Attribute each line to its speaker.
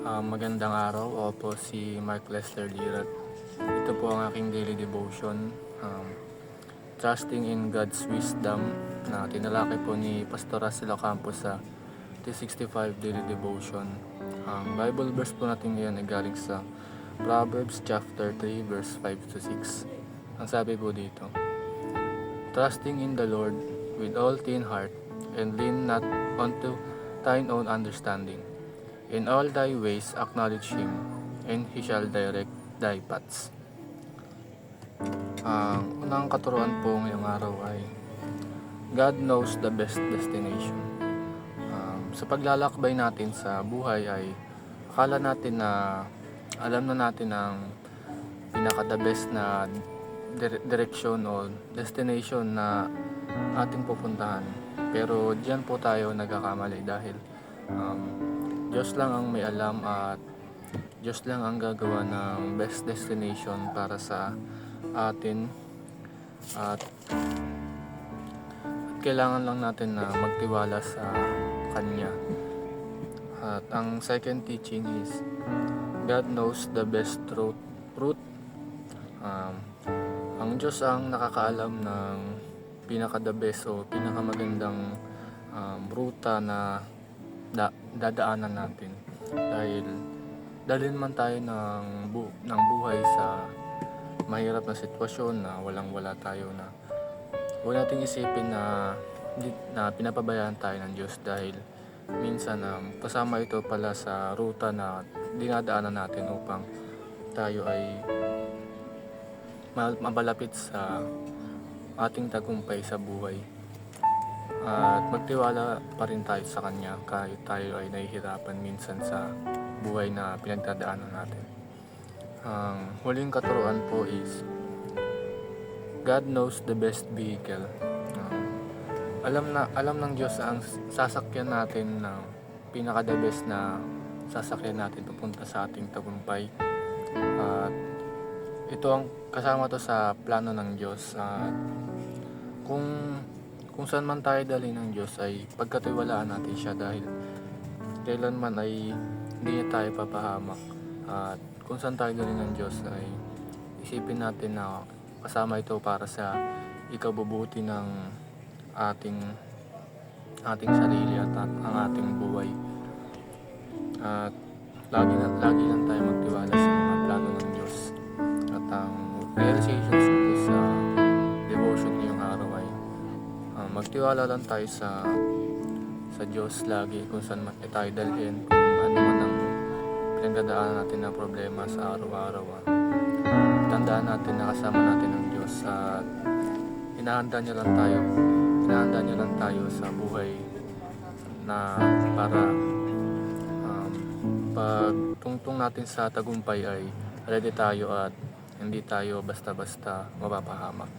Speaker 1: Magandang araw. Ako po si Mark Lester Lirat. Ito po ang aking daily devotion. Trusting in God's wisdom na tinalakay po ni Pastor Russell Ocampo sa T65 daily devotion. Ang Bible verse po natin ngayon ay galing sa Proverbs chapter 3 verse 5 to 6. Ang sabi po dito, "Trusting in the Lord with all thine heart, and lean not unto thine own understanding. In all thy ways acknowledge Him, and He shall direct thy paths." Ang unang katuruan po ngayong araw ay God knows the best destination. Sa paglalakbay natin sa buhay ay akala natin na alam na natin ang pinaka-the best na direksyon o destination na ating pupuntahan. Pero diyan po tayo nagkakamali dahil Diyos lang ang may alam at Diyos lang ang gagawa ng best destination para sa atin at kailangan lang natin na magtiwala sa Kanya. At ang second teaching is God knows the best route. Ang Diyos ang nakakaalam ng pinaka-the best o pinakamagandang ruta na dadaanan natin. Dahil dalhin man tayo ng buhay sa mahirap na sitwasyon na walang-wala tayo, na huwag nating isipin na pinapabayaan tayo ng Diyos dahil minsan kasama ito pala sa ruta na dinadaanan natin upang tayo ay mabalapit sa ating tagumpay sa buhay. At magtiwala pa rin tayo sa Kanya kahit tayo ay nahihirapan minsan sa buhay na pinagdadaanan natin. Ang huling katuruan po is God knows the best vehicle. Alam ng Diyos ang sasakyan natin na pinaka-the best na sasakyan natin papunta sa ating tagumpay. At ito ang kasama to sa plano ng Diyos. Kung saan man tayo dali ng Diyos ay pagkatiwalaan natin siya dahil kailanman ay hindi niya tayo papahamak. At kung saan tayo dali ng Diyos ay isipin natin na kasama ito para sa ikabubuti ng ating sarili at ang ating buhay. At lagi lang tayo magtiwala sa mga plano ng Diyos. At ang realizations ko sa devotion ngayong araw ay magtiwala lang tayo sa Diyos lagi kung saan man tayo dalhin, kung ano man ang pinagdadaanan natin na problema sa araw-araw. Tandaan natin na kasama natin ang Diyos at hinahanda niya lang tayo sa buhay na para pag tungtong natin sa tagumpay ay ready tayo at hindi tayo basta-basta mapapahamak.